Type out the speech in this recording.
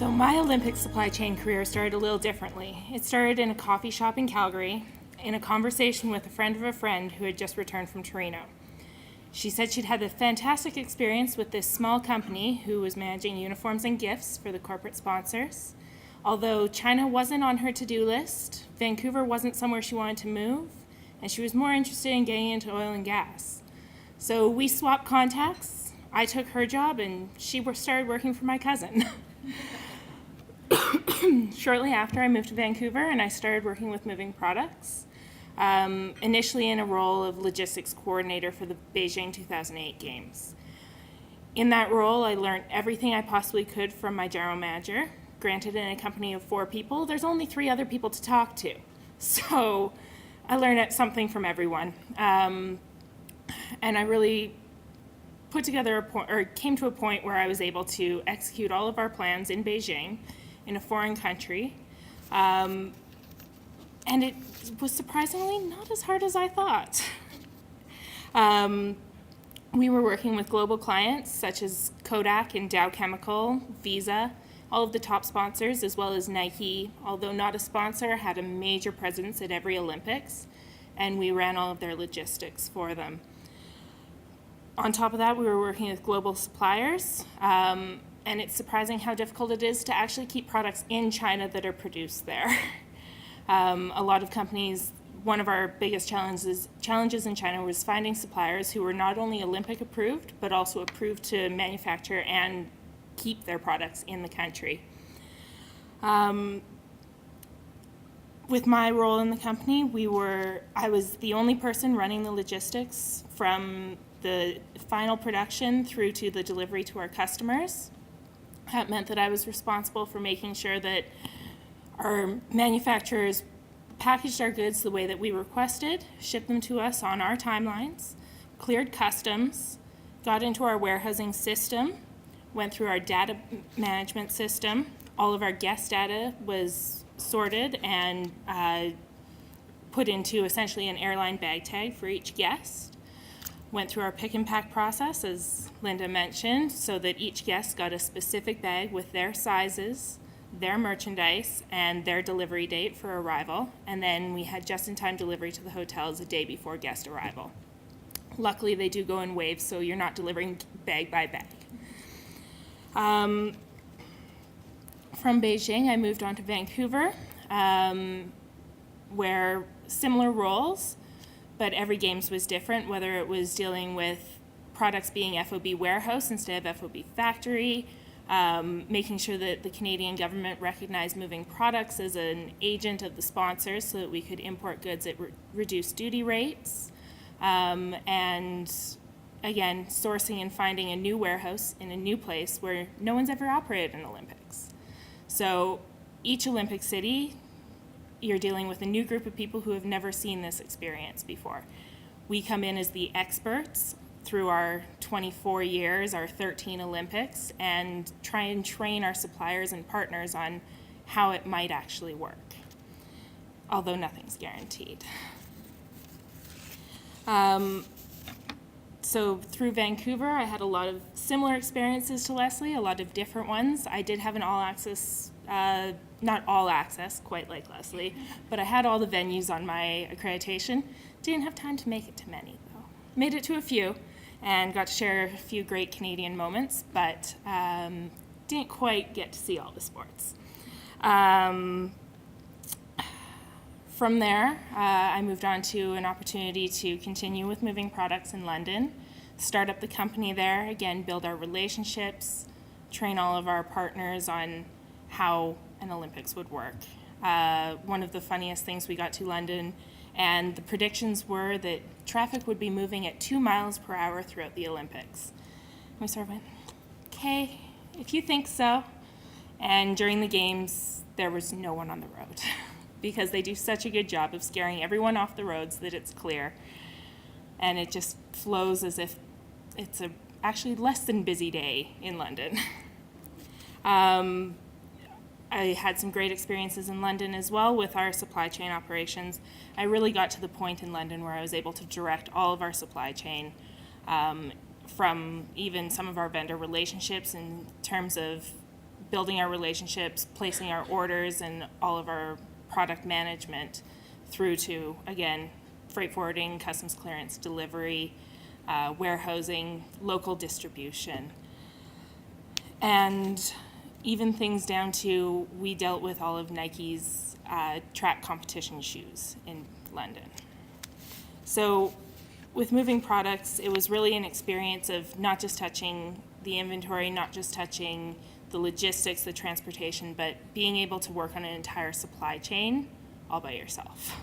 So my Olympic supply chain career started a little differently. It started in a coffee shop in Calgary, in a conversation with a friend of a friend who had just returned from Torino. She said she'd had a fantastic experience with this small company who was managing uniforms and gifts for the corporate sponsors. Although China wasn't on her to-do list, Vancouver wasn't somewhere she wanted to move, and she was more interested in getting into oil and gas. So we swapped contacts. I took her job, and she started working for my cousin. Shortly after, I moved to Vancouver, and I started working with moving products, initially in a role of logistics coordinator for the Beijing 2008 Games. In that role, I learned everything I possibly could from my general manager. Granted, in a company of 4 people, there's only 3 other people to talk to. So I learned something from everyone. And I really came to a point where I was able to execute all of our plans in Beijing in a foreign country. And it was surprisingly not as hard as I thought. We were working with global clients such as Kodak and Dow Chemical, Visa, all of the top sponsors, as well as Nike, although not a sponsor, had a major presence at every Olympics, and we ran all of their logistics for them. On top of that, we were working with global suppliers, and it's surprising how difficult it is to actually keep products in China that are produced there. A lot of companies, one of our biggest challenges in China was finding suppliers who were not only Olympic approved, but also approved to manufacture and keep their products in the country. With my role in the company, I was the only person running the logistics from the final production through to the delivery to our customers. That meant that I was responsible for making sure that our manufacturers packaged our goods the way that we requested, shipped them to us on our timelines, cleared customs, got into our warehousing system, went through our data management system. All of our guest data was sorted and put into essentially an airline bag tag for each guest. Went through our pick and pack process, as Linda mentioned, so that each guest got a specific bag with their sizes, their merchandise, and their delivery date for arrival. And then we had just-in-time delivery to the hotels a day before guest arrival. Luckily, they do go in waves, so you're not delivering bag by bag. From Beijing, I moved on to Vancouver, where similar roles, but every Games was different, whether it was dealing with products being FOB warehouse instead of FOB factory, making sure that the Canadian government recognized moving products as an agent of the sponsors so that we could import goods at reduced duty rates, and again, sourcing and finding a new warehouse in a new place where no one's ever operated an Olympics. So each Olympic city, you're dealing with a new group of people who have never seen this experience before. We come in as the experts through our 24 years, our 13 Olympics, and try and train our suppliers and partners on how it might actually work, although nothing's guaranteed. So through Vancouver, I had a lot of similar experiences to Leslie, a lot of different ones. I did have an all-access, not all access, quite like Leslie, but I had all the venues on my accreditation. Didn't have time to make it to many, though. Made it to a few and got to share a few great Canadian moments, but didn't quite get to see all the sports. From there, I moved on to an opportunity to continue with moving products in London, start up the company there, again, build our relationships, train all of our partners on how an Olympics would work. One of the funniest things, we got to London, and the predictions were that traffic would be moving at 2 miles per hour throughout the Olympics. And we sort of went, okay, if you think so. And during the games, there was no one on the road because they do such a good job of scaring everyone off the roads that it's clear. And it just flows as if it's actually less than busy day in London. I had some great experiences in London as well with our supply chain operations. I really got to the point in London where I was able to direct all of our supply chain, from even some of our vendor relationships in terms of building our relationships, placing our orders and all of our product management through to, again, freight forwarding, customs clearance, delivery, warehousing, local distribution. And even things down to, we dealt with all of Nike's track competition shoes in London. So with moving products, it was really an experience of not just touching the inventory, not just touching the logistics, the transportation, but being able to work on an entire supply chain all by yourself.